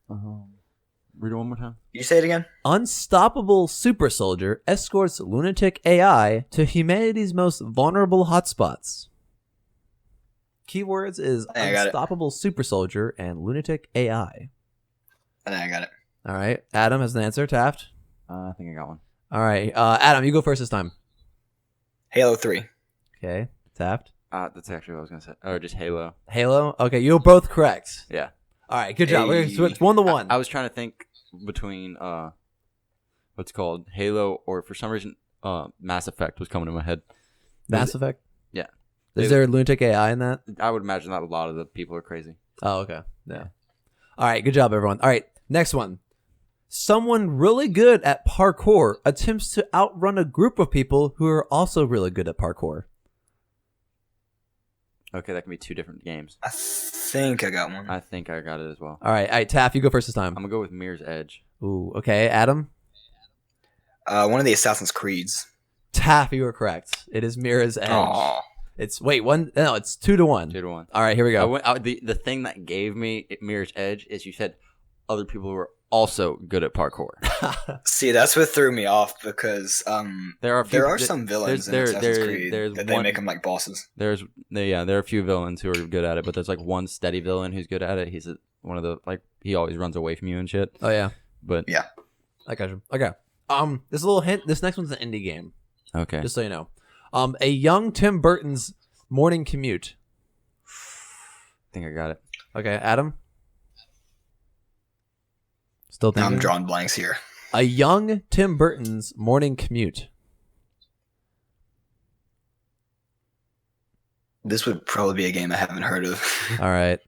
Read it one more time. you say it again? Unstoppable super soldier escorts lunatic AI to humanity's most vulnerable hotspots. Keywords is I got it. unstoppable super soldier and lunatic AI. I think I got it. All right, Adam has an answer. Taft. I think I got one. All right, Adam, you go first this time. Halo 3. Okay, Taft. That's actually what I was gonna say. Or just Halo. Halo. Okay, you're both correct. Yeah. All right, good job. We're Hey. gonna switch 1-1. I was trying to think between what's it called Halo, or for some reason Mass Effect was coming to my head. Mass Effect. Yeah. Is there lunatic AI in that? I would imagine that a lot of the people are crazy. Oh, okay. Yeah. All right, good job, everyone. All right, next one. Someone really good at parkour attempts to outrun a group of people who are also really good at parkour. Okay, that can be two different games. I think I got one. I think I got it as well. All right, Taff, you go first this time. I'm gonna go with Mirror's Edge. Ooh, okay, Adam. One of the Assassin's Creeds. Taff, you are correct. It is Mirror's Edge. Aw. It's 2-1. 2-1. All right, here we go. The thing that gave me Mirror's Edge is you said other people who were also good at parkour. See, that's what threw me off because There are some villains in there's- Assassin's there- Creed there's that they one- make them like bosses. there are a few villains who are good at it, but there's one steady villain who's good at it. He's one of the he always runs away from you and shit. Oh yeah, But Yeah. I got you. Okay. This little hint. This next one's an indie game. okay, Just so you know. A young Tim Burton's morning commute. I think I got it. Okay, Adam. Still thinking. I'm drawing blanks here. A young Tim Burton's morning commute. This would probably be a game I haven't heard of. All right.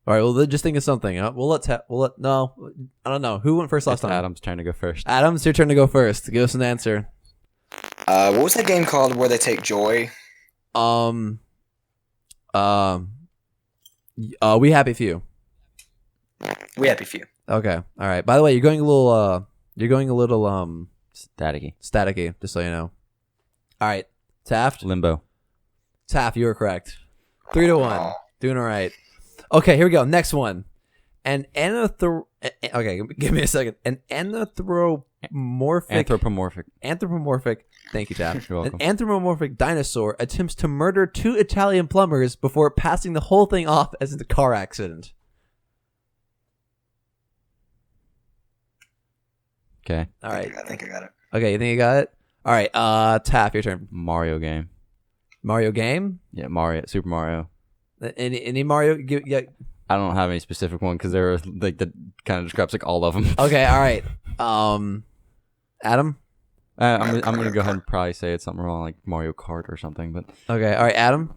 Well, then just think of something. No, I don't know. Who went first last time? Adam's trying to go first. Adam, it's your turn to go first. Give us an answer. What was that game called where they take joy? We Happy Few. We Happy Few. Okay. All right. By the way, you're going a little Staticky. just so you know. All right. Taft, Limbo. you were correct. 3-1. Doing all right. Okay, here we go. Next one. Okay, give me a second. An anthropomorphic. Thank you, Taft. You're welcome. An anthropomorphic dinosaur attempts to murder 2 Italian plumbers before passing the whole thing off as a car accident. Okay. All right. I think I got it. Okay, you think you got it? All right. Taff, your turn. Mario game. Mario game? Yeah, Super Mario. Any Mario? Yeah. I don't have any specific one because they're like that kind of describes like all of them. Okay. All right. Adam. I'm gonna go ahead and probably say it's something wrong like Mario Kart or something, but Okay. All right. Adam.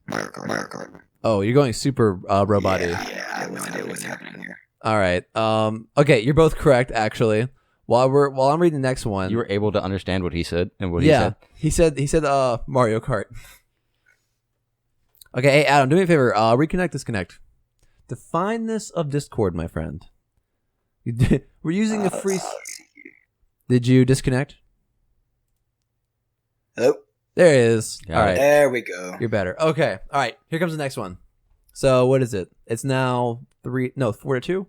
Mario Kart. Oh, you're going super robot-y. Yeah, I have no idea what's happening here. All right. Okay, you're both correct actually. While I'm reading the next one, you were able to understand what he said and what he said. he said Mario Kart. Okay, hey Adam, do me a favor. Reconnect, disconnect. The fineness of Discord, my friend. We're using a free. Did you disconnect? Oh, There it is. Got All it. right, there we go. you're better. Okay, all right. Here comes the next one. So what is it? It's now 4-2.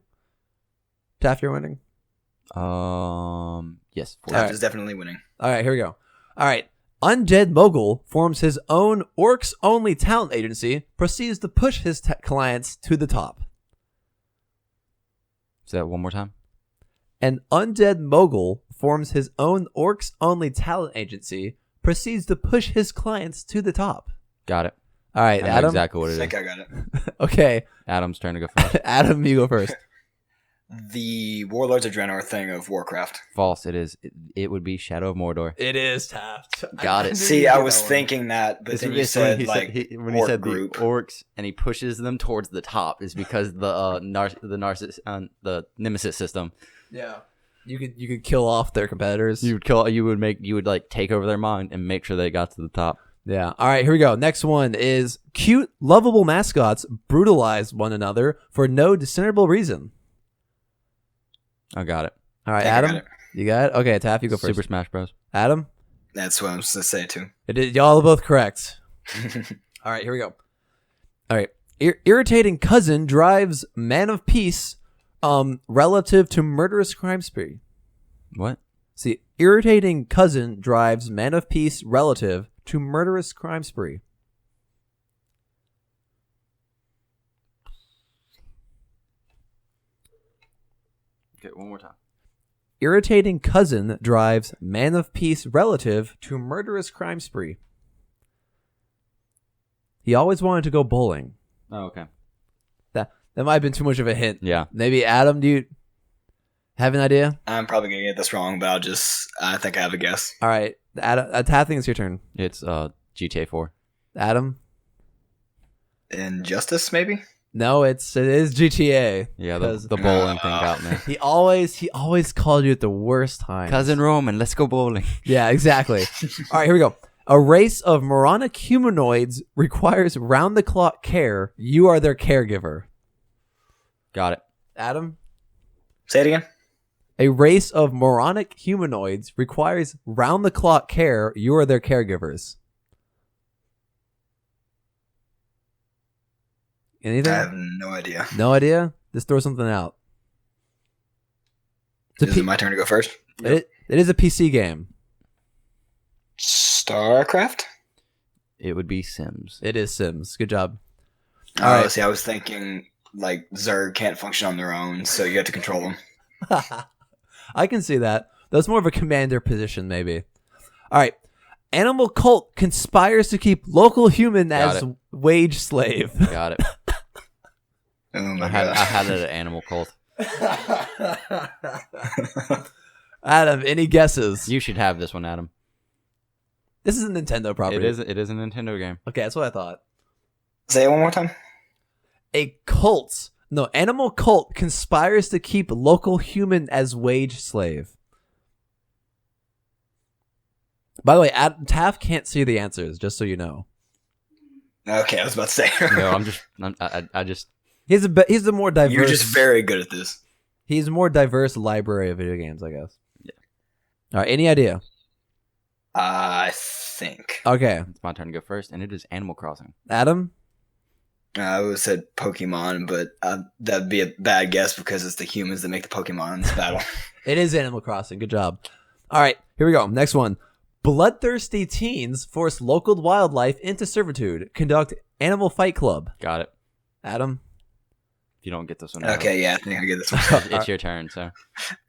Taff, you're winning. Yes. Taft is definitely winning. All right, here we go. All right. Undead Mogul forms his own orcs-only talent agency, proceeds to push his clients to the top. Say that one more time. An Undead Mogul forms his own orcs-only talent agency, proceeds to push his clients to the top. Got it. All right, I know Adam. exactly what I it think is. I got it. Okay, Adam's trying to go first. Adam, you go first. The Warlords of Draenor thing of Warcraft. False. It is. It would be Shadow of Mordor. It is Taft. Got it. See, I was thinking that, but then you said when he orc said group. the orcs and he pushes them towards the top is because the the Nemesis system. Yeah. You could kill off their competitors. You would like take over their mind and make sure they got to the top. Yeah. All right, here we go. Next one is cute, lovable mascots brutalize one another for no discernible reason. I got it. All right, I Adam. got it. You got it? Okay, Taff, you go first. Super Smash Bros. Adam? That's what I was going to say, too. Y'all are both correct. All right, here we go. All right. Irritating cousin drives man of peace relative to murderous crime spree. What? See, irritating cousin drives man of peace relative to murderous crime spree. Okay, one more time. Irritating cousin drives man of peace relative to murderous crime spree. He always wanted to go bowling. Oh, okay. That might have been too much of a hint. Yeah. Maybe Adam, do you have an idea? I'm probably going to get this wrong, but I think I have a guess. All right, Adam. I think it's your turn. It's GTA 4. Adam. Injustice, maybe? No, it is GTA. Yeah, 'Cause the bowling thing got me. He always called you at the worst time. Cousin Roman, let's go bowling. Yeah, exactly. All right, here we go. A race of moronic humanoids requires round-the-clock care. You are their caregiver. Got it. Adam? Say it again. A race of moronic humanoids requires round-the-clock care. You are their caregivers. Anything? I have no idea. No idea? Just throw something out. Is it my turn to go first? It is a PC game. StarCraft? It would be Sims. It is Sims. Good job. Oh, All right. see, I was thinking like Zerg can't function on their own, so you have to control them. I can see that. That's more of a commander position, maybe. All right. Animal cult conspires to keep local human Got as it. wage slave. Got it. Oh my I god. had it at Animal Cult. Adam, any guesses? You should have this one, Adam. This is a Nintendo property. It is a Nintendo game. Okay, that's what I thought. Say it one more time. Animal cult conspires to keep local human as wage slave. By the way, Taff can't see the answers, just so you know. Okay, I was about to say. No, I just. He's a more diverse. You're just very good at this. He's a more diverse library of video games, I guess. Yeah. All right. Any idea? I think. Okay. It's my turn to go first, and it is Animal Crossing. Adam? I would have said Pokemon, but that'd be a bad guess because it's the humans that make the Pokemons battle. It is Animal Crossing. Good job. All right. Here we go. Next one. Bloodthirsty teens force local wildlife into servitude. Conduct Animal Fight Club. Got it. Adam? If you don't get this one. Okay, yeah, I think I get this one. It's your turn, so.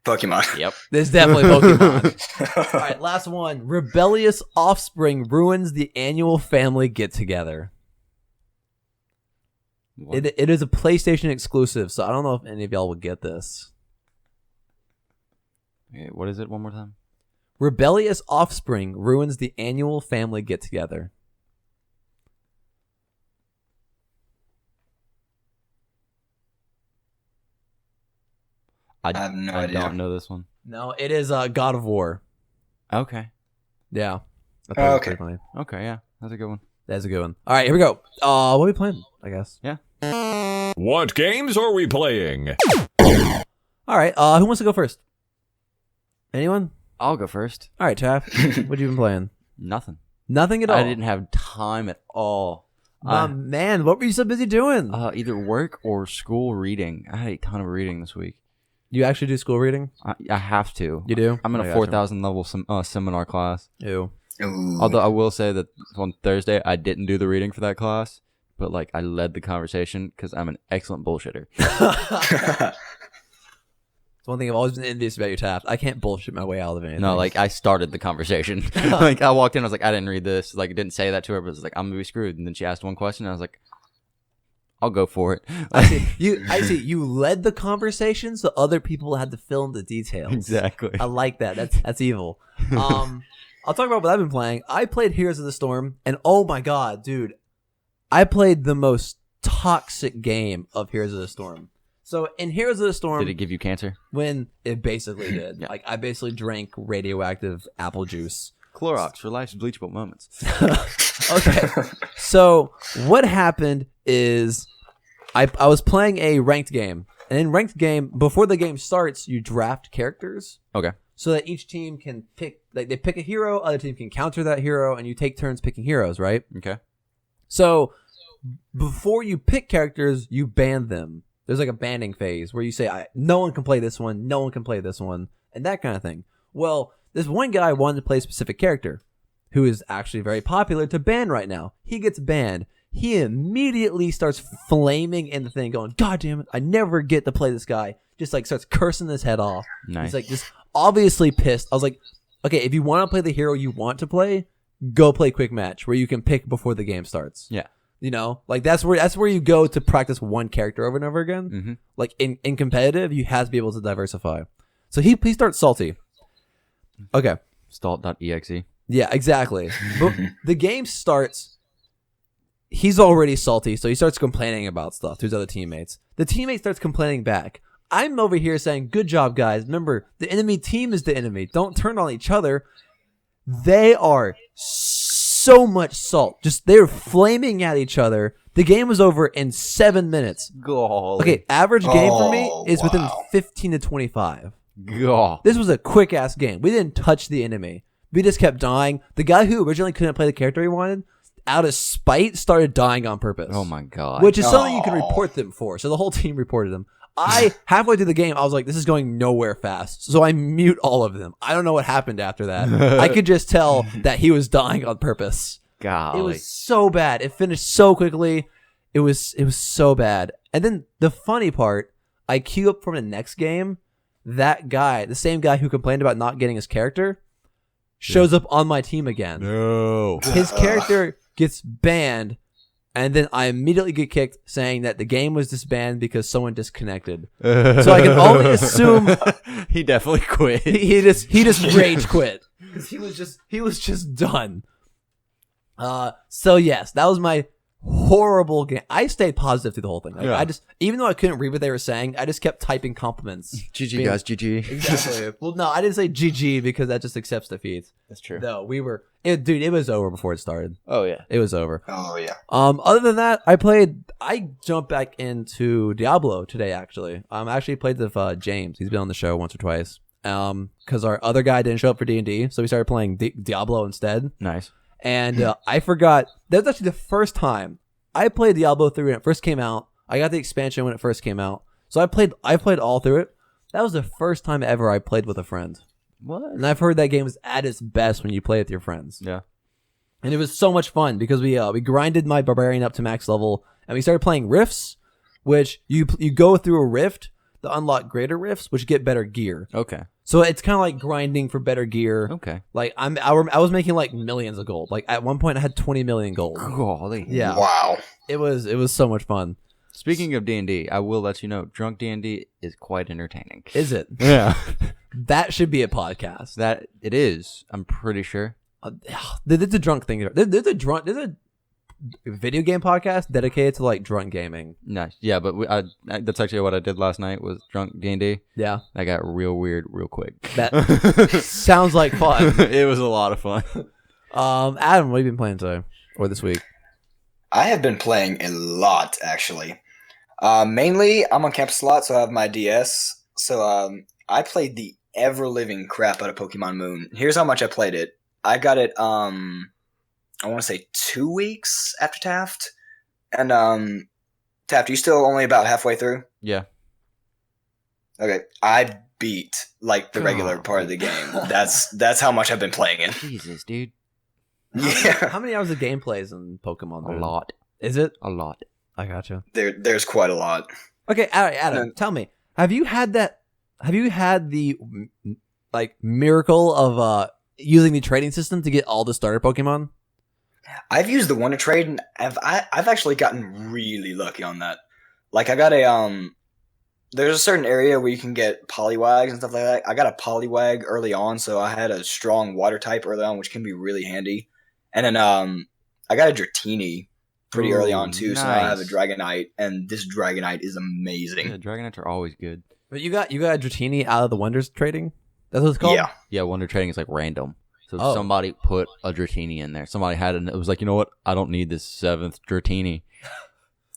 Pokemon. Yep. This is definitely Pokemon. All right, last one. Rebellious offspring ruins the annual family get-together. It is a PlayStation exclusive, so I don't know if any of y'all will get this. Okay, what is it one more time? Rebellious offspring ruins the annual family get-together. I have no idea. I don't know this one. No, it is God of War. Okay. Yeah. Okay. Okay, yeah. That's a good one. That's a good one. All right, here we go. What are we playing, I guess? Yeah. What games are we playing? All right, who wants to go first? Anyone? I'll go first. All right, Taff. What you been playing? Nothing. Nothing at all? I didn't have time at all. Man, what were you so busy doing? Either work or school reading. I had a ton of reading this week. You actually do school reading? I have to. You do? I'm in a 4,000 level seminar class. Ew. Ooh. Although I will say that on Thursday I didn't do the reading for that class, but like I led the conversation because I'm an excellent bullshitter. It's one thing I've always been envious about you, Taft. I can't bullshit my way out of anything. No, like I started the conversation. Like I walked in, I was like, I didn't read this. Like I didn't say that to her, but it was like, I'm gonna be screwed. And then she asked one question, and I was like, I'll go for it. I see. You led the conversation, so other people had to fill in the details. Exactly. I like that. That's evil. I'll talk about what I've been playing. I played Heroes of the Storm, and oh my god, dude, I played the most toxic game of Heroes of the Storm. So in Heroes of the Storm, Did it give you cancer? when it basically did, Yeah. like I basically drank radioactive apple juice. Clorox for life's bleachable moments. Okay, so what happened is I was playing a ranked game, and in ranked game, before the game starts, you draft characters. Okay. So that each team can pick, like they pick a hero, other team can counter that hero, and you take turns picking heroes, right? Okay. So before you pick characters, you ban them. There's like a banning phase where you say, no one can play this one, no one can play this one, and that kind of thing. Well, this one guy wanted to play a specific character who is actually very popular to ban right now. He gets banned. He immediately starts flaming in the thing, going, God damn it, I never get to play this guy. Just like starts cursing his head off. Nice. He's like just obviously pissed. I was like, okay, if you want to play the hero you want to play, go play quick match where you can pick before the game starts. Yeah. You know, like that's where you go to practice one character over and over again. Mm-hmm. Like in competitive, you have to be able to diversify. So he starts salty. Okay. Stalt.exe. Yeah, exactly. But the game starts. He's already salty, so he starts complaining about stuff to his other teammates. The teammate starts complaining back. I'm over here saying, good job, guys. Remember, the enemy team is the enemy. Don't turn on each other. They are so much salt. Just they're flaming at each other. The game was over in 7 minutes. Golly. Okay, average game for me Oh, is within wow. 15 to 25. Gah. This was a quick ass game. We didn't touch the enemy. We just kept dying. The guy who originally couldn't play the character he wanted, out of spite, started dying on purpose. Oh my god. Which is something you can Oh. report them for. So the whole team reported them. Halfway through the game, I was like, this is going nowhere fast. So I mute all of them. I don't know what happened after that. I could just tell that he was dying on purpose. Golly. It was so bad. It finished so quickly. It was so bad. And then the funny part, I queue up from the next game. That guy, the same guy who complained about not getting his character, shows up on my team again. No. His character gets banned and then I immediately get kicked saying that the game was disbanded because someone disconnected. So I can only assume He definitely quit. he just rage quit because he was just done. So yes, that was my horrible game. I stayed positive through the whole thing. Like, Yeah. I just, even though I couldn't read what they were saying, I just kept typing compliments. GG, guys. GG. Exactly. Well, no, I didn't say GG because that just accepts defeat. That's true. No, dude, it was over before it started. Oh, yeah. It was over. Oh yeah. Other than that, I jumped back into Diablo today, actually. I actually played with James. He's been on the show once or twice. Because our other guy didn't show up for D&D, so we started playing Diablo instead. Nice. And I forgot, that was actually the first time I played Diablo 3 when it first came out. I got the expansion when it first came out. So I played all through it. That was the first time ever I played with a friend. What? And I've heard that game is at its best when you play with your friends. Yeah. And it was so much fun because we grinded my barbarian up to max level and we started playing rifts, which you go through a rift to unlock greater rifts, which get better gear. Okay. So it's kind of like grinding for better gear. Okay. Like I was making like millions of gold. Like at one point I had 20 million gold. Golly. Yeah. Wow. It was so much fun. Speaking of D&D, I will let you know, drunk D&D is quite entertaining. Is it? Yeah. That should be a podcast. That it is. I'm pretty sure. There's a drunk thing. There's a video game podcast dedicated to like drunk gaming. Nice. Yeah, but that's actually what I did last night was drunk D&D. Yeah. That got real weird real quick. That sounds like fun. It was a lot of fun. Adam, what have you been playing today or this week? I have been playing a lot, actually. Mainly, I'm on campus a lot, so I have my DS. So I played the ever-living crap out of Pokemon Moon. Here's how much I played it. I got it, I want to say 2 weeks after Taft. And, Taft, are you still only about halfway through? Yeah. Okay, I beat, like, the regular part of the game. That's how much I've been playing it. Jesus, dude. Yeah. How many hours of gameplay is in Pokemon A Moon? lot. Is it? A lot. I gotcha. There's quite a lot. Okay, Adam, tell me, have you had the like miracle of using the trading system to get all the starter Pokemon? I've used the Wonder Trade, and I've actually gotten really lucky on that. Like, I got a there's a certain area where you can get Poliwags and stuff like that. I got a Poliwag early on, so I had a strong Water type early on, which can be really handy. And then I got a Dratini pretty early on too, so now I have a nice. Dragonite, and this Dragonite is amazing. Yeah, Dragonites are always good. But you got Dratini out of the Wonders trading? That's what it's called? Yeah. Yeah, Wonder Trading is like random. So Oh. somebody put a Dratini in there. Somebody had it, it was like, you know what? I don't need this 7th Dratini.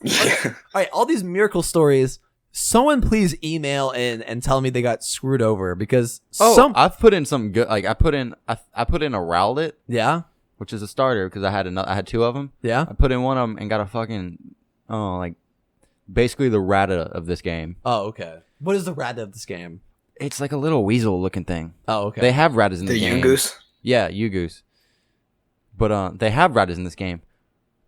Yeah. All right, all these miracle stories. Someone please email in and tell me they got screwed over because I've put in some good. Like I put in a Rowlet, yeah, which is a starter because I had 2 of them. yeah. I put in one of them and got a fucking like basically the Rata of this game. Oh, okay. What is the rat of this game? It's like a little weasel looking thing. Oh, okay. They have Ratas in The the game. Yungoos. Yeah, Yugoos. But they have Ratas in this game.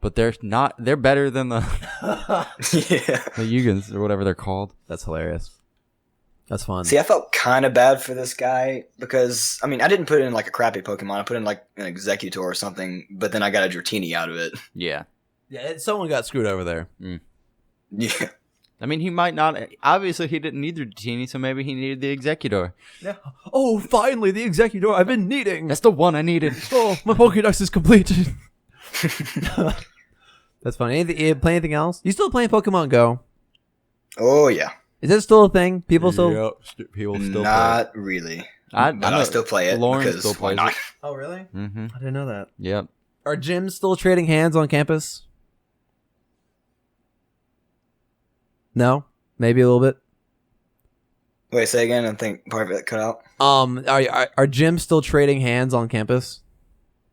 But they're not. They're better than the Yeah. Yugans or whatever they're called. That's hilarious. That's fun. See, I felt kind of bad for this guy because, I mean, I didn't put in like a crappy Pokemon. I put in like an Executor or something, but then I got a Dratini out of it. Yeah. Yeah, someone got screwed over there. Yeah. I mean, he might not. Obviously, he didn't need the Dratini, so maybe he needed the Executor. Yeah. Oh, finally, the Executor I've been needing. That's the one I needed. Oh, my Pokédex is complete. That's funny. You play anything else? You still playing Pokemon Go? Oh, yeah. Is that still a thing? People still? Yep, people still Not really. play. But I still play it Lauren because still why plays not? it. Oh, really? Mm-hmm. I didn't know that. Yep. Are gyms still trading hands on campus? No? Maybe a little bit? Wait, say again. I think part of it cut out. Are gyms still trading hands on campus?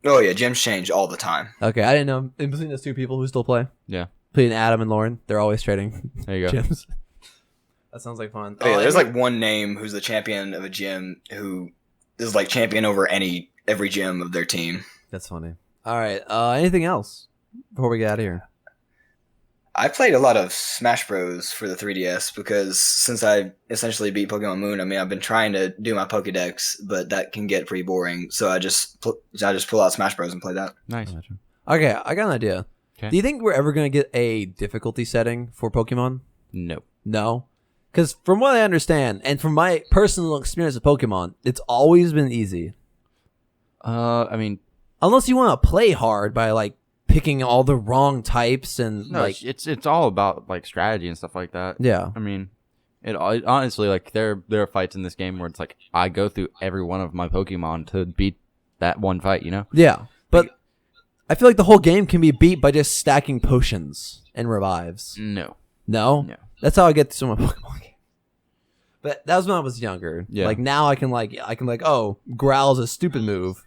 Oh, yeah. Gyms change all the time. Okay, I didn't know. In between those two people who still play? Yeah. Between Adam and Lauren, they're always trading There you go. gyms. That sounds like fun. Oh, yeah, there's like one name who's the champion of a gym who is like champion over every gym of their team. That's funny. All right. Anything else before we get out of here? I played a lot of Smash Bros. For the 3DS because since I essentially beat Pokemon Moon, I mean, I've been trying to do my Pokedex, but that can get pretty boring. So I just pull out Smash Bros. And play that. Nice. Okay, I got an idea. Do you think we're ever going to get a difficulty setting for Pokemon? No. No. Because from what I understand, and from my personal experience with Pokemon, it's always been easy. I mean, Unless you want to play hard by, like, picking all the wrong types and, no, like... it's all about like strategy and stuff like that. Yeah. I mean, it honestly, like, there are fights in this game where it's like I go through every one of my Pokemon to beat that one fight, you know? Yeah. But I feel like the whole game can be beat by just stacking potions and revives. No. No? No. That's how I get to my Pokemon game. But that was when I was younger. Yeah. Like, now I can, oh, Growl's a stupid move.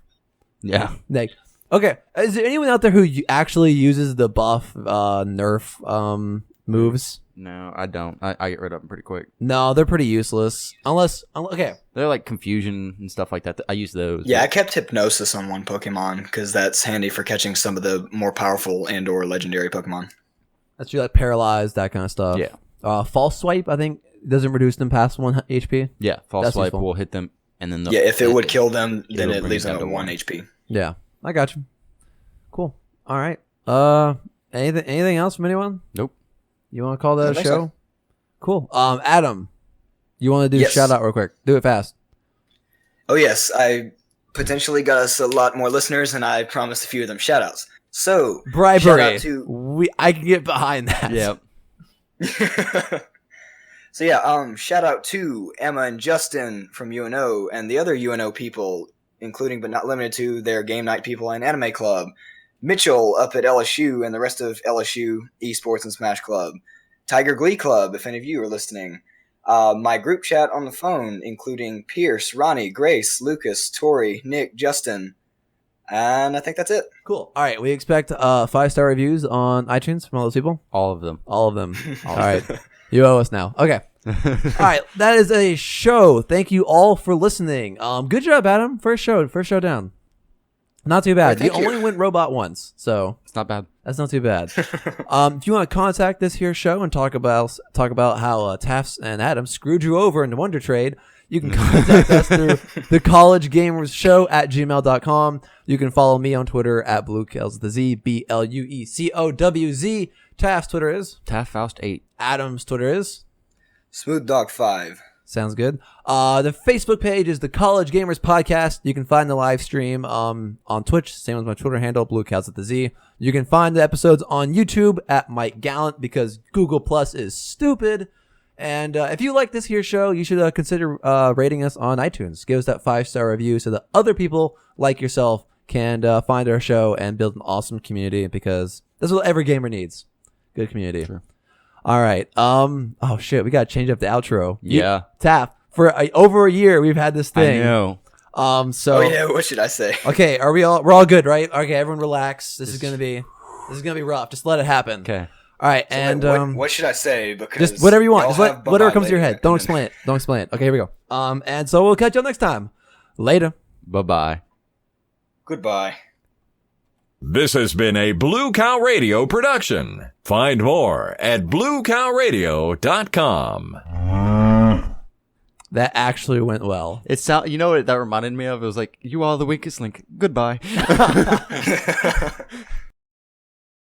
Yeah. Like, okay, is there anyone out there who actually uses the buff, nerf, moves? No, I don't. I get rid of them pretty quick. No, they're pretty useless. Okay. They're like confusion and stuff like that. I use those. Yeah, I kept Hypnosis on one Pokemon because that's handy for catching some of the more powerful and/or legendary Pokemon. That's like paralyzed, that kind of stuff. Yeah. False Swipe, I think, doesn't reduce them past 1 HP. Yeah, false That's swipe useful. will hit them, and then If it would kill them, then it'll it bring leaves it them down at to 1 1. HP. Yeah, I got you. Cool. All right. Anything else from anyone? Nope. You want to call that a think show? so. Cool. Adam, you want to do Yes. shout out real quick? Do it fast. Oh yes, I potentially got us a lot more listeners, and I promised a few of them shout-outs. So, Bribery. shout out to... I can get behind that. Yep. So yeah, shout out to Emma and Justin from UNO and the other UNO people, including but not limited to their Game Night people and Anime Club, Mitchell up at LSU and the rest of LSU Esports and Smash Club, Tiger Glee Club, if any of you are listening, my group chat on the phone, including Pierce, Ronnie, Grace, Lucas, Tori, Nick, Justin, and I think that's it. Cool. All right. We expect 5-star reviews on iTunes from all those people. All of them. All of them. All right. You owe us now. Okay. All right. That is a show. Thank you all for listening. Good job, Adam. First show down. Not too bad. Yeah, you thank you. only went robot once, so It's not bad. that's not too bad. If you want to contact this here show and talk about how Tafts and Adam screwed you over in the Wonder Trade, you can contact us through the College Gamers Show at gmail.com. You can follow me on Twitter at BlueCelsTheZ, BLUECOWZ. Tafts' Twitter is. Taft Faust 8. Adam's Twitter is. Smooth Dog 5. Sounds good. The Facebook page is the College Gamers Podcast. You can find the live stream on Twitch, same as my Twitter handle, BlueCelsTheZ. You can find the episodes on YouTube at Mike Gallant because Google Plus is stupid. And if you like this here show, you should consider rating us on iTunes. Give us that 5-star review so that other people like yourself can find our show and build an awesome community because that's what every gamer needs. Good community. Sure. All right. Oh shit, we gotta change up the outro. Yeah. Tap for over a year. We've had this thing. I know. So. Oh yeah, what should I say? Okay. We're all good, right? Okay. Everyone, relax. This is gonna be rough. Just let it happen. Okay. All right. So and what should I say? Because just whatever you want. y'all Just let have whatever Bye-Bye comes to your later. head. Don't explain it. Don't explain it. Okay. Here we go. And so we'll catch you next time. Later. Bye-bye. Goodbye. This has been a Blue Cow Radio production. Find more at bluecowradio.com. That actually went well. It you know what that reminded me of? It was like, you are the weakest link. Goodbye.